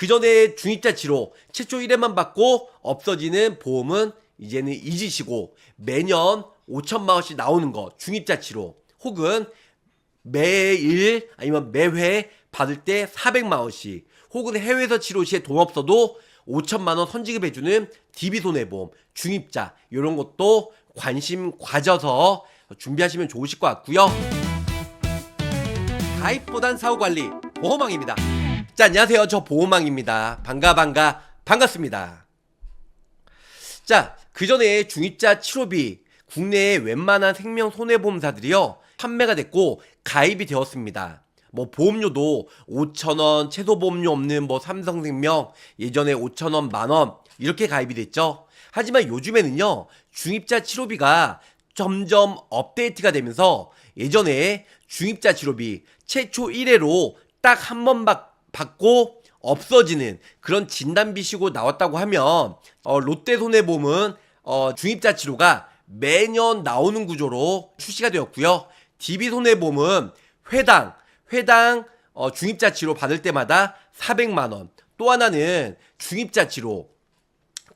그 전에 중입자 치료 최초 1회만 받고 없어지는 보험은 이제는 잊으시고 매년 5천만 원씩 나오는 거 중입자 치료 혹은 매일 아니면 매회 받을 때 400만 원씩 혹은 해외에서 치료 시에 돈 없어도 5천만 원 선지급해주는 DB손해보험 중입자 이런 것도 관심 가져서 준비하시면 좋으실 것 같고요. 가입보단 사후관리 보험왕입니다. 자, 안녕하세요. 저 보험왕입니다. 반갑습니다. 자, 그 전에 중입자 치료비 국내의 웬만한 생명손해보험사들이요 판매가 됐고 가입이 되었습니다. 뭐 보험료도 5,000원, 최소 보험료 없는 뭐 삼성생명 예전에 5,000원, 만원 이렇게 가입이 됐죠. 하지만 요즘에는요 중입자 치료비가 점점 업데이트가 되면서 예전에 중입자 치료비 최초 1회로 딱 한 번 받고 없어지는 그런 진단비시고 나왔다고 하면 롯데손해보험은 중입자 치료가 매년 나오는 구조로 출시가 되었고요. DB손해보험은 회당 중입자 치료 받을 때마다 400만원. 또 하나는 중입자 치료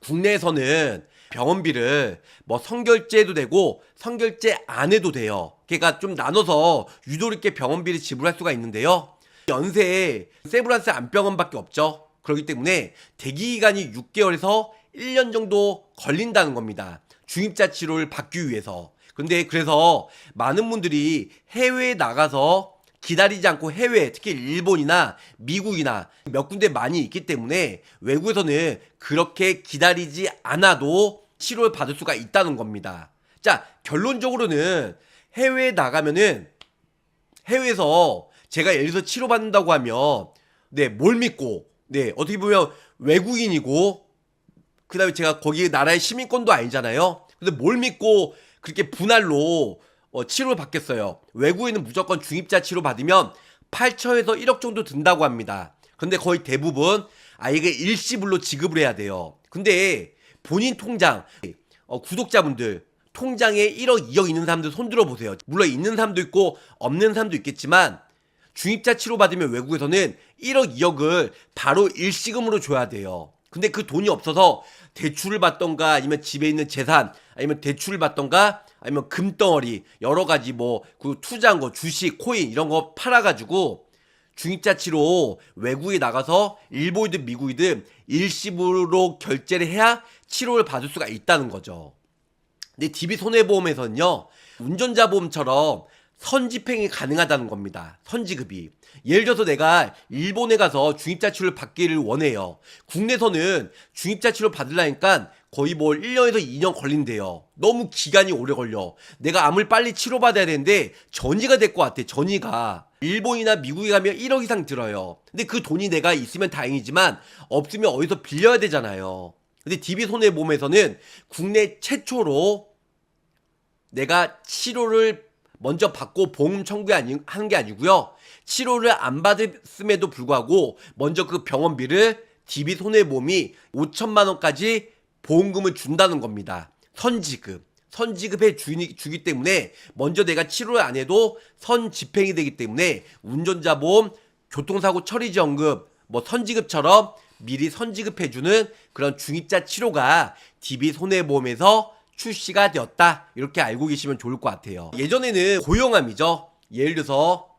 국내에서는 병원비를 뭐 선결제해도 되고 선결제 안 해도 돼요. 그러니까 좀 나눠서 유도리 있게 병원비를 지불할 수가 있는데요. 연세에 세브란스 암병원밖에 없죠. 그렇기 때문에 대기기간이 6개월에서 1년 정도 걸린다는 겁니다. 중입자 치료를 받기 위해서. 근데 그래서 많은 분들이 해외에 나가서 기다리지 않고 해외, 특히 일본이나 미국이나 몇 군데 많이 있기 때문에 외국에서는 그렇게 기다리지 않아도 치료를 받을 수가 있다는 겁니다. 자, 결론적으로는 해외에 나가면은 해외에서 제가 예를 들어서 치료받는다고 하면 뭘 믿고 어떻게 보면 외국인이고 그 다음에 제가 거기 나라의 시민권도 아니잖아요. 근데 뭘 믿고 그렇게 분할로 치료를 받겠어요. 외국인은 무조건 중입자 치료 받으면 8천에서 1억 정도 든다고 합니다. 근데 거의 대부분 이게 일시불로 지급을 해야 돼요. 근데 본인 통장 구독자분들 통장에 1억 2억 있는 사람들 손 들어보세요. 물론 있는 사람도 있고 없는 사람도 있겠지만 중입자 치료 받으면 외국에서는 1억 2억을 바로 일시금으로 줘야 돼요. 근데 그 돈이 없어서 대출을 받던가 아니면 집에 있는 재산 아니면 대출을 받던가 아니면 금덩어리 여러 가지 뭐 그 투자한 거 주식 코인 이런 거 팔아가지고 중입자 치료 외국에 나가서 일본이든 미국이든 일시불로 결제를 해야 치료를 받을 수가 있다는 거죠. 근데 DB손해보험에서는요 운전자 보험처럼 선집행이 가능하다는 겁니다. 선지급이. 예를 들어서 내가 일본에 가서 중입자 치료를 받기를 원해요. 국내에서는 중입자 치료 받으려니까 거의 뭐 1년에서 2년 걸린대요. 너무 기간이 오래 걸려. 내가 암을 빨리 치료받아야 되는데 전이가 될 것 같아. 전이가. 일본이나 미국에 가면 1억 이상 들어요. 근데 그 돈이 내가 있으면 다행이지만 없으면 어디서 빌려야 되잖아요. 근데 DB손해보험에서는 국내 최초로 내가 치료를 먼저 받고 보험 청구하는 게 아니고요. 치료를 안 받았음에도 불구하고 먼저 그 병원비를 DB손해보험이 5천만 원까지 보험금을 준다는 겁니다. 선지급해 주기 때문에 먼저 내가 치료를 안 해도 선집행이 되기 때문에 운전자 보험, 교통사고 처리지원금, 뭐 선지급처럼 미리 선지급해주는 그런 중입자 치료가 DB손해보험에서 출시가 되었다. 이렇게 알고 계시면 좋을 것 같아요. 예전에는 고형암이죠. 예를 들어서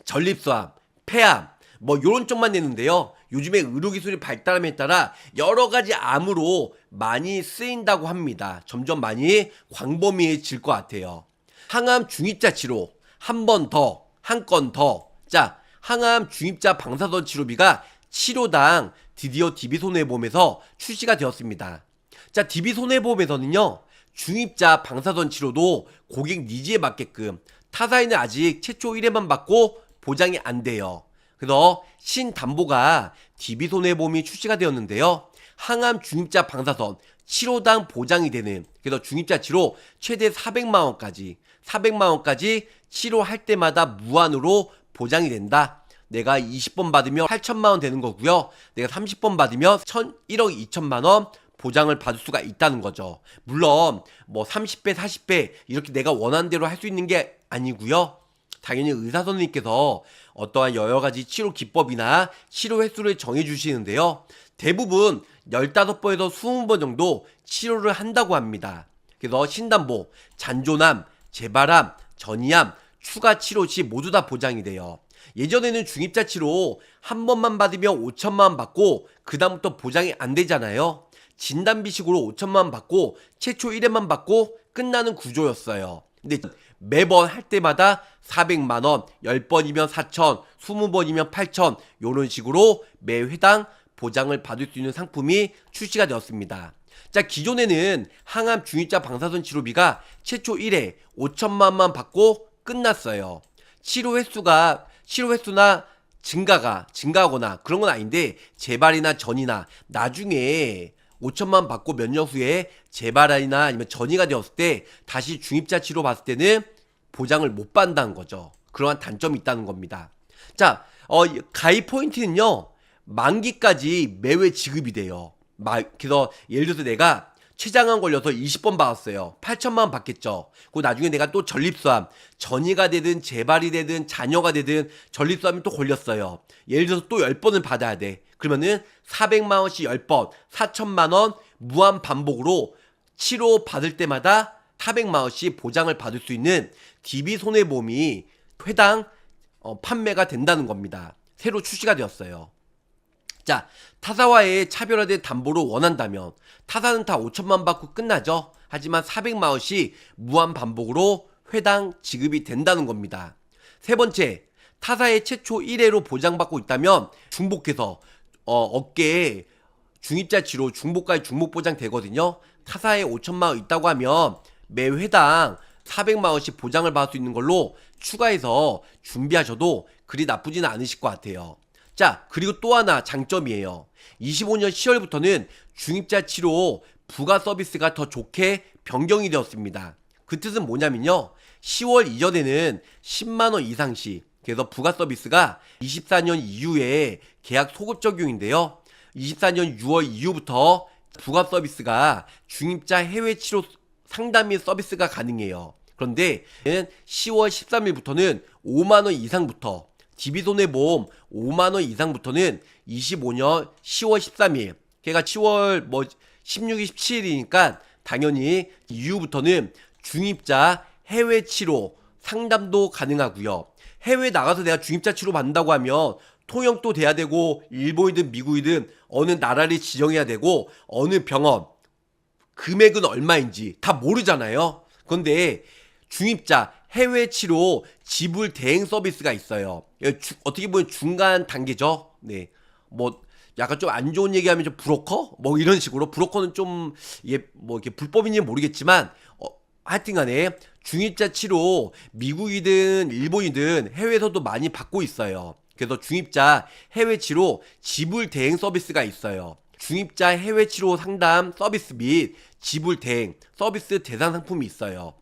전립선암, 폐암 뭐 요런 쪽만 냈는데요. 요즘에 의료기술이 발달함에 따라 여러가지 암으로 많이 쓰인다고 합니다. 점점 많이 광범위해질 것 같아요. 항암 중입자 치료 한 번 더, 한 건 더. 자, 항암 중입자 방사선 치료비가 치료당 드디어 DB손해보험에서 출시가 되었습니다. 자, DB손해보험에서는요 중입자 방사선 치료도 고객 니즈에 맞게끔 타사에는 아직 최초 1회만 받고 보장이 안 돼요. 그래서 신담보가 DB손해보험이 출시가 되었는데요. 항암 중입자 방사선 치료당 보장이 되는 그래서 중입자 치료 최대 400만원까지 치료할 때마다 무한으로 보장이 된다. 내가 20번 받으면 8천만원 되는 거고요. 내가 30번 받으면 1억 2천만원 보장을 받을 수가 있다는 거죠. 물론 뭐 30배 40배 이렇게 내가 원하는 대로 할 수 있는 게 아니고요. 당연히 의사 선생님께서 어떠한 여러 가지 치료 기법이나 치료 횟수를 정해 주시는데요. 대부분 15번에서 20번 정도 치료를 한다고 합니다. 그래서 신담보, 잔존암, 재발암, 전이암, 추가 치료 시 모두 다 보장이 돼요. 예전에는 중입자 치료 한 번만 받으면 5천만 원 받고 그 다음부터 보장이 안 되잖아요. 진단비식으로 5천만 원 받고 최초 1회만 받고 끝나는 구조였어요. 근데 매번 할 때마다 400만 원, 10번이면 4천, 20번이면 8천 이런 식으로 매 회당 보장을 받을 수 있는 상품이 출시가 되었습니다. 자, 기존에는 항암 중입자 방사선 치료비가 최초 1회 5천만 원만 받고 끝났어요. 치료 횟수나 증가하거나 그런 건 아닌데 재발이나 전이나 나중에 5천만 원 받고 몇 년 후에 재발이나 아니면 전이가 되었을 때 다시 중입자 치료 받을 때는 보장을 못 받는다는 거죠. 그러한 단점이 있다는 겁니다. 자, 가입 포인트는요, 만기까지 매회 지급이 돼요. 그래서 예를 들어서 내가 췌장암 걸려서 20번 받았어요. 8천만 원 받겠죠. 그리고 나중에 내가 또 전립수암, 전이가 되든 재발이 되든 자녀가 되든 전립수암이 또 걸렸어요. 예를 들어서 또 10번을 받아야 돼. 그러면은 400만 원씩 10번, 4천만 원 무한 반복으로 치료 받을 때마다 400만 원씩 보장을 받을 수 있는 DB손해보험이 회당 판매가 된다는 겁니다. 새로 출시가 되었어요. 자, 타사와의 차별화된 담보를 원한다면 타사는 다 5천만 원 받고 끝나죠. 하지만 400만 원씩 무한 반복으로 회당 지급이 된다는 겁니다. 세 번째, 타사의 최초 1회로 보장받고 있다면 중복해서 어깨에 중입자 치료 중복까지 중복 보장 되거든요. 타사에 5천만 원 있다고 하면 매 회당 400만 원씩 보장을 받을 수 있는 걸로 추가해서 준비하셔도 그리 나쁘지는 않으실 것 같아요. 자, 그리고 또 하나 장점이에요. 25년 10월부터는 중입자 치료 부가 서비스가 더 좋게 변경이 되었습니다. 그 뜻은 뭐냐면요, 10월 이전에는 10만원 이상씩, 그래서 부가 서비스가 24년 이후에 계약 소급 적용인데요, 24년 6월 이후부터 부가 서비스가 중입자 해외 치료 상담 및 서비스가 가능해요. 그런데 10월 13일부터는 5만원 이상부터, DB손해보험 5만원 이상부터는 25년 10월 13일, 걔가 10월 16일, 17일이니까 당연히 이후부터는 중입자 해외 치료 상담도 가능하고요. 해외 나가서 내가 중입자 치료 받는다고 하면 통역도 돼야 되고, 일본이든 미국이든 어느 나라를 지정해야 되고, 어느 병원, 금액은 얼마인지 다 모르잖아요. 그런데 중입자 해외 치료 지불 대행 서비스가 있어요. 어떻게 보면 중간 단계죠. 네, 약간 좀 안 좋은 얘기하면 좀 브로커? 이런 식으로. 브로커는 좀 이게 이렇게 불법인지 모르겠지만 하여튼간에 중입자 치료 미국이든 일본이든 해외에서도 많이 받고 있어요. 그래서 중입자 해외 치료 지불 대행 서비스가 있어요. 중입자 해외 치료 상담 서비스 및 지불 대행 서비스 대상 상품이 있어요.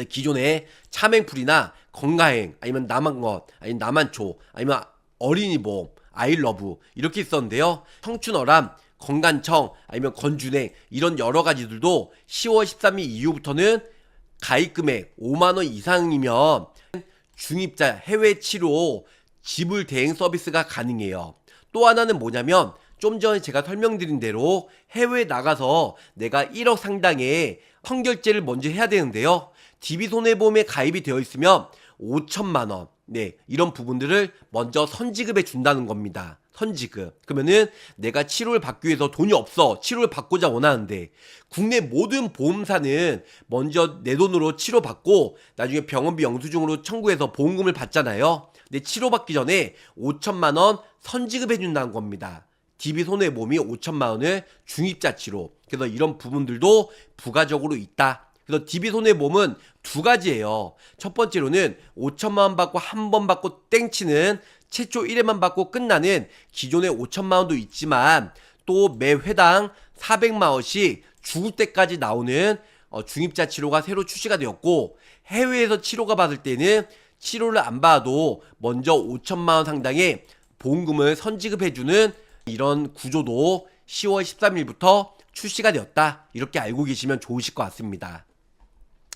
기존에 차맹풀이나 건가행, 아니면 남한것, 아니면 남한초, 아니면 어린이보험, 아이러브 이렇게 있었는데요, 청춘어람, 건간청, 아니면 건준행 이런 여러 가지들도 10월 13일 이후부터는 가입금액 5만원 이상이면 중입자 해외 치료 지불 대행 서비스가 가능해요. 또 하나는 뭐냐면, 좀 전에 제가 설명드린 대로 해외에 나가서 내가 1억 상당의 선결제를 먼저 해야 되는데요, DB손해보험에 가입이 되어 있으면 5천만 원, 네, 이런 부분들을 먼저 선지급해 준다는 겁니다. 선지급. 그러면은 내가 치료를 받기 위해서 돈이 없어, 치료를 받고자 원하는데, 국내 모든 보험사는 먼저 내 돈으로 치료받고 나중에 병원비 영수증으로 청구해서 보험금을 받잖아요. 근데 치료받기 전에 5천만 원 선지급해 준다는 겁니다. DB손해보험이 5천만 원을 중입자 치료. 그래서 이런 부분들도 부가적으로 있다. 그래서 DB손해보험은 두 가지예요. 첫 번째로는 5천만 원 받고 한 번 받고 땡치는 최초 1회만 받고 끝나는 기존의 5천만 원도 있지만, 또 매 회당 400만 원씩 죽을 때까지 나오는 중입자 치료가 새로 출시가 되었고, 해외에서 치료가 받을 때는 치료를 안 받아도 먼저 5천만 원 상당의 보험금을 선지급해주는 이런 구조도 10월 13일부터 출시가 되었다. 이렇게 알고 계시면 좋으실 것 같습니다.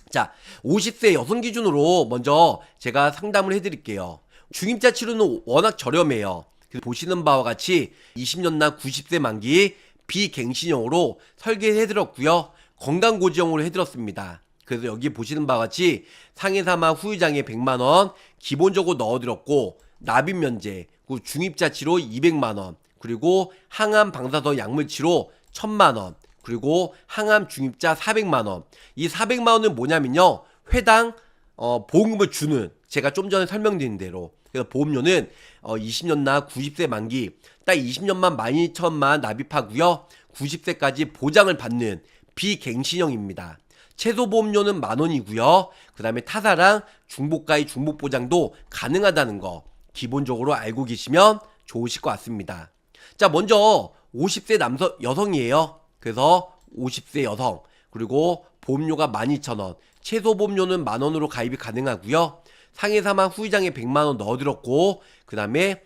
자, 50세 여성 기준으로 먼저 제가 상담을 해드릴게요. 중입자 치료는 워낙 저렴해요. 보시는 바와 같이 20년나 90세 만기 비갱신형으로 설계해드렸고요. 건강고지형으로 해드렸습니다. 그래서 여기 보시는 바와 같이 상해사마 후유장애 100만원 기본적으로 넣어드렸고, 납입면제, 그리고 중입자 치료 200만원, 그리고 항암 방사선 약물 치료 1000만원, 그리고 항암 중입자 400만원. 이 400만원은 뭐냐면요, 회당 보험금을 주는, 제가 좀 전에 설명드린 대로, 그래서 보험료는 20년나 90세 만기 딱 20년만 12,000만 납입하고요. 90세까지 보장을 받는 비갱신형입니다. 최소 보험료는 만원이고요. 그 다음에 타사랑 중복가입 중복보장도 가능하다는 거 기본적으로 알고 계시면 좋으실 것 같습니다. 자, 먼저 50세 여성이에요. 그래서 50세 여성, 그리고 보험료가 12,000원, 최소 보험료는 만원으로 가입이 가능하고요. 상해사망 후유장애 100만원 넣어드렸고, 그 다음에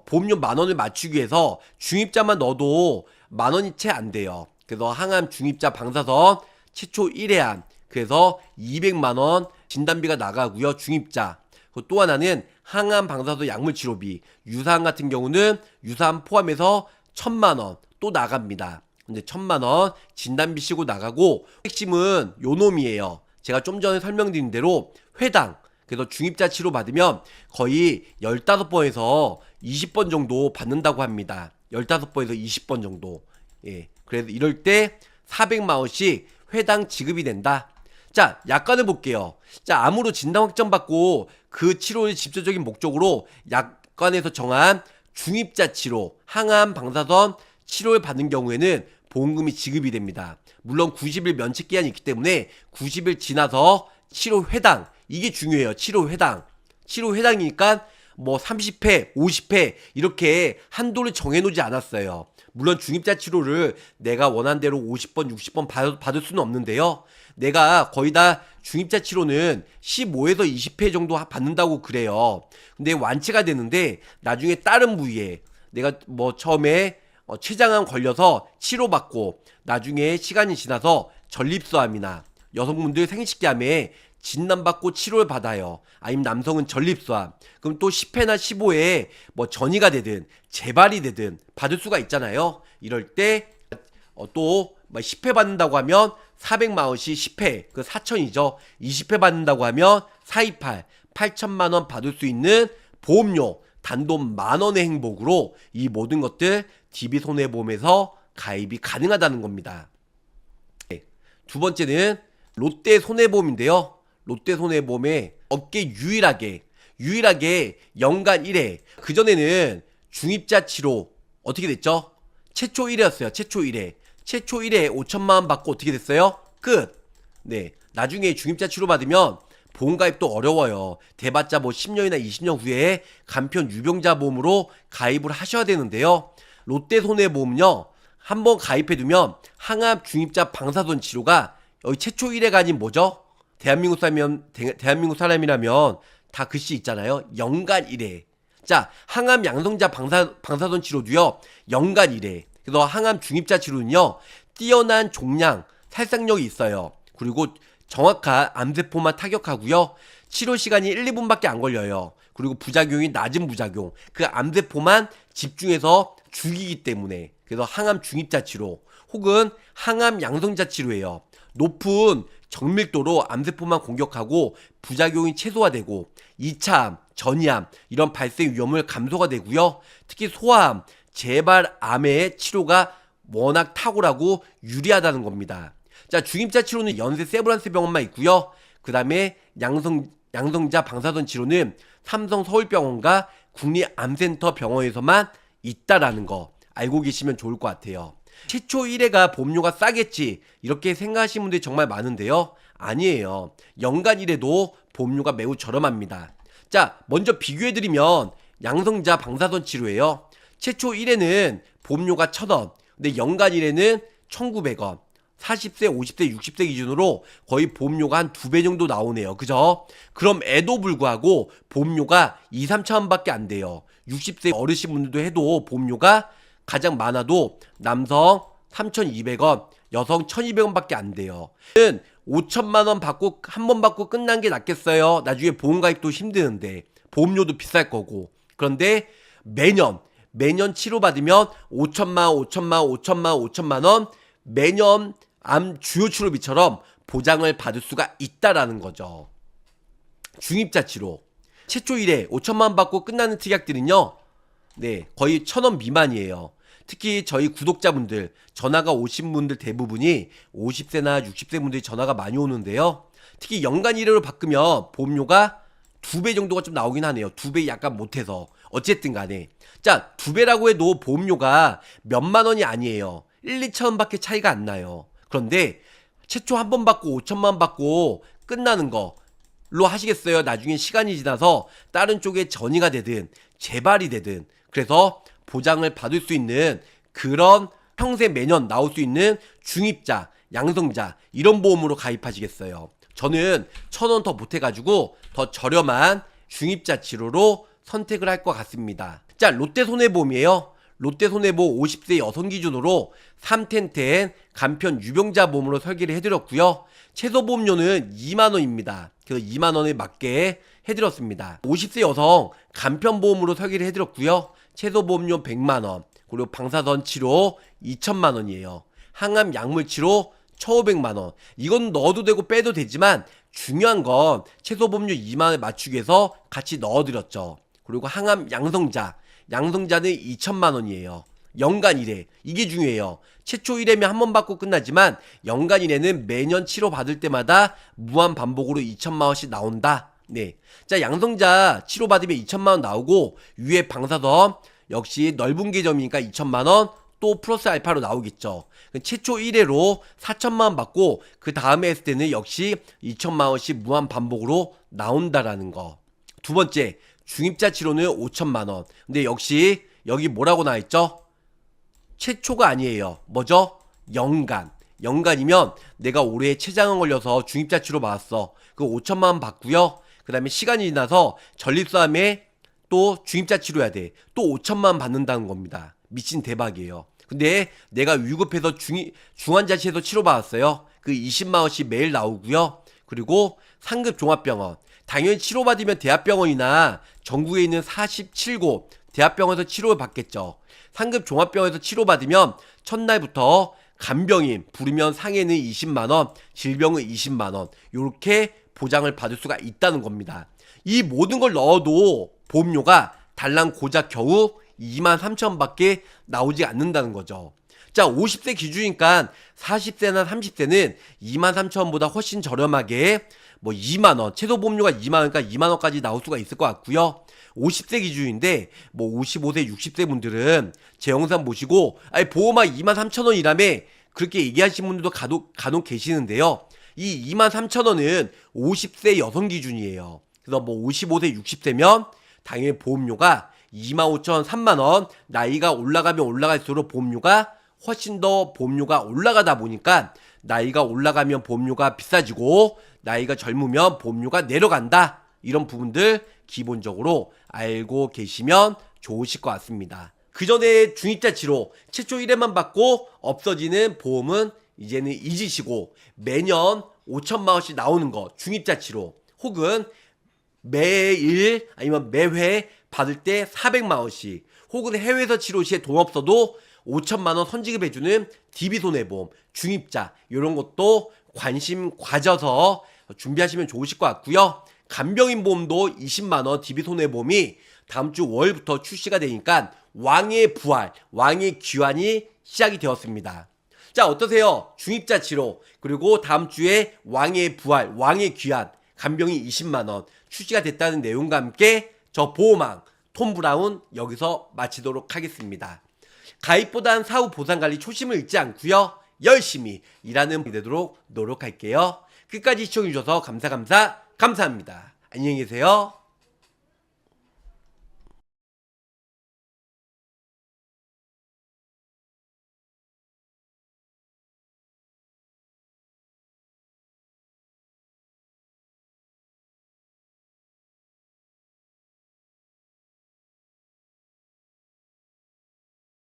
보험료 만원을 맞추기 위해서 중입자만 넣어도 만원이 채 안 돼요. 그래서 항암 중입자 방사선 최초 1회암, 그래서 200만원 진단비가 나가고요. 중입자. 또 하나는 항암 방사선 약물 치료비, 유사암 같은 경우는 유사암 포함해서 1000만원 또 나갑니다. 근데 1000만원 진단비 쓰고 나가고, 핵심은 요 놈이에요. 제가 좀 전에 설명드린 대로 회당, 그래서 중입자 치료 받으면 거의 15번에서 20번 정도 받는다고 합니다. 15번에서 20번 정도. 예. 그래서 이럴 때 400만원씩 회당 지급이 된다. 자, 약관을 볼게요. 자, 암으로 진단 확정받고 그 치료의 직접적인 목적으로 약관에서 정한 중입자 치료, 항암 방사선 치료를 받는 경우에는 보험금이 지급이 됩니다. 물론 90일 면책 기한이 있기 때문에 90일 지나서 치료 회당, 이게 중요해요. 치료 회당. 치료 회당이니까 뭐 30회, 50회 이렇게 한도를 정해놓지 않았어요. 물론 중입자 치료를 내가 원한 대로 50번, 60번 받을 수는 없는데요. 내가 거의 다 중입자 치료는 15에서 20회 정도 받는다고 그래요. 근데 완치가 되는데 나중에 다른 부위에 내가 뭐 처음에 췌장암 걸려서 치료받고 나중에 시간이 지나서 전립선암이나 여성분들 생식기암에 진단받고 치료를 받아요. 아니면 남성은 전립선암. 그럼 또 10회나 15회에 뭐 전이가 되든 재발이 되든 받을 수가 있잖아요. 이럴 때 또 10회 받는다고 하면 400만원씩 10회, 그 4천이죠. 20회 받는다고 하면 428, 8천만원 받을 수 있는 보험료 단돈 만원의 행복으로 이 모든 것들 DB손해보험에서 가입이 가능하다는 겁니다. 두 번째는 롯데손해보험인데요. 롯데손해보험에 업계 유일하게 연간 1회, 그전에는 중입자 치료 어떻게 됐죠? 최초 1회였어요. 최초 1회 5천만원 받고 어떻게 됐어요? 끝. 네, 나중에 중입자 치료 받으면 보험가입도 어려워요. 대봤자 뭐 10년이나 20년 후에 간편 유병자 보험으로 가입을 하셔야 되는데요. 롯데손해보험은요, 한번 가입해두면 항암 중입자 방사선 치료가 여기 최초 1회가 아닌 뭐죠? 대한민국 사람이라면 다 글씨 있잖아요. 연간 1회. 자, 항암 양성자 방사선 치료도요, 연간 1회. 그래서 항암 중입자 치료는요, 뛰어난 종양, 살상력이 있어요. 그리고 정확한 암세포만 타격하고요. 치료 시간이 1, 2분밖에 안 걸려요. 그리고 부작용이 낮은 부작용. 그 암세포만 집중해서 죽이기 때문에. 그래서 항암 중입자 치료 혹은 항암 양성자 치료예요. 높은 정밀도로 암세포만 공격하고 부작용이 최소화되고 2차암, 전이암 이런 발생 위험을 감소가 되고요. 특히 소아암, 재발암의 치료가 워낙 탁월하고 유리하다는 겁니다. 자, 중입자 치료는 연세 세브란스 병원만 있고요. 그 다음에 양성자 방사선 치료는 삼성 서울병원과 국립암센터 병원에서만 있다라는 거 알고 계시면 좋을 것 같아요. 최초 1회가 보험료가 싸겠지 이렇게 생각하시는 분들이 정말 많은데요. 아니에요. 연간 1회도 보험료가 매우 저렴합니다. 자, 먼저 비교해드리면 양성자 방사선 치료예요. 최초 1회는 보험료가 1,000원, 근데 연간 1회는 1,900원. 40세, 50세, 60세 기준으로 거의 보험료가 한 2배 정도 나오네요. 그죠? 그럼에도 불구하고 보험료가 2, 3천원 밖에 안 돼요. 60세 어르신 분들도 해도 보험료가 가장 많아도 남성 3,200원, 여성 1,200원밖에 안 돼요. 5천만 원 받고 한 번 받고 끝난 게 낫겠어요. 나중에 보험 가입도 힘드는데 보험료도 비쌀 거고. 그런데 매년 치료받으면 5천만 원 매년 암 주요 치료비처럼 보장을 받을 수가 있다라는 거죠. 중입자 치료 최초 1회 5천만 원 받고 끝나는 특약들은요, 네, 거의 1,000원 미만이에요. 특히 저희 구독자분들 전화가 오신 분들 대부분이 50세나 60세 분들이 전화가 많이 오는데요. 특히 연간 1회로 바꾸면 보험료가 2배 정도가 좀 나오긴 하네요. 2배 약간 못해서. 어쨌든 간에. 자, 2배라고 해도 보험료가 몇만 원이 아니에요. 1, 2천 원밖에 차이가 안 나요. 그런데 최초 한 번 받고 5천만 원 받고 끝나는 거로 하시겠어요? 나중에 시간이 지나서 다른 쪽에 전이가 되든 재발이 되든. 그래서 보장을 받을 수 있는 그런 평생 매년 나올 수 있는 중입자, 양성자 이런 보험으로 가입하시겠어요? 저는 1,000원 더 못해가지고 더 저렴한 중입자 치료로 선택을 할 것 같습니다. 자, 롯데손해보험이에요. 롯데손해보험 50세 여성 기준으로 3텐텐 간편 유병자 보험으로 설계를 해드렸고요. 최소 보험료는 2만원입니다. 그래서 2만원에 맞게 해드렸습니다. 50세 여성 간편보험으로 설계를 해드렸고요. 최소 보험료 100만원, 그리고 방사선 치료 2천만원이에요. 항암 약물 치료 1,500만원. 이건 넣어도 되고 빼도 되지만 중요한 건 최소 보험료 2만원에 맞추기 위해서 같이 넣어드렸죠. 그리고 항암 양성자는 2천만원이에요. 연간 1회. 이게 중요해요. 최초 1회면 한 번 받고 끝나지만 연간 1회는 매년 치료받을 때마다 무한 반복으로 2천만원씩 나온다. 네. 자, 양성자 치료받으면 2천만원 나오고 위에 방사선 역시 넓은 계점이니까 2천만원 또 플러스 알파로 나오겠죠. 최초 1회로 4천만원 받고 그 다음에 했을 때는 역시 2천만원씩 무한 반복으로 나온다라는 거. 두 번째, 중입자 치료는 5천만원. 근데 역시 여기 뭐라고 나와있죠? 최초가 아니에요. 뭐죠? 연간이면 내가 올해 췌장암 걸려서 중입자 치료 받았어. 그 5천만원 받고요. 그 다음에 시간이 지나서 전립선암에 또 중입자 치료해야 돼. 또 5천만원 받는다는 겁니다. 미친 대박이에요. 근데 내가 위급해서 중환자실에서 치료받았어요. 그 20만원씩 매일 나오고요. 그리고 상급 종합병원. 당연히 치료받으면 대학병원이나 전국에 있는 47곳 대학병원에서 치료를 받겠죠. 상급 종합병원에서 치료받으면 첫날부터 간병인 부르면 상해는 20만원, 질병은 20만원 요렇게 보장을 받을 수가 있다는 겁니다. 이 모든 걸 넣어도 보험료가 달랑 고작 겨우 23,000원밖에 나오지 않는다는 거죠. 자, 50세 기준이니까 40세나 30세는 23,000원보다 훨씬 저렴하게 뭐 2만원, 최소 보험료가 2만원이니까 2만원까지 나올 수가 있을 것 같고요. 50세 기준인데 뭐 55세, 60세 분들은 제 영상 보시고 아니 보험아 23,000원이라며 그렇게 얘기하시는 분들도 간혹 계시는데요. 이 23,000원은 50세 여성 기준이에요. 그래서 뭐 55세, 60세면 당연히 보험료가 25,000원, 3만원, 나이가 올라가면 올라갈수록 보험료가 훨씬 더 보험료가 올라가다 보니까 나이가 올라가면 보험료가 비싸지고 나이가 젊으면 보험료가 내려간다. 이런 부분들 기본적으로 알고 계시면 좋으실 것 같습니다. 그 전에 중입자 치료 최초 1회만 받고 없어지는 보험은 이제는 잊으시고 매년 5천만원씩 나오는 거 중입자 치료 혹은 매일 아니면 매회 받을 때 400만원씩 혹은 해외에서 치료 시에 돈 없어도 5천만원 선지급해주는 DB손해보험 중입자 이런 것도 관심 가져서 준비하시면 좋으실 것 같고요. 간병인 보험도 20만원 DB손해보험이 다음 주 월부터 출시가 되니까 왕의 부활, 왕의 귀환이 시작이 되었습니다. 자, 어떠세요? 중입자 치료 그리고 다음 주에 왕의 부활, 왕의 귀환 간병인 20만원 출시가 됐다는 내용과 함께 저 보호망 톰 브라운 여기서 마치도록 하겠습니다. 가입보단 사후 보상관리 초심을 잃지 않고요. 열심히 일하는 되도록 노력할게요. 끝까지 시청해주셔서 감사합니다. 안녕히 계세요.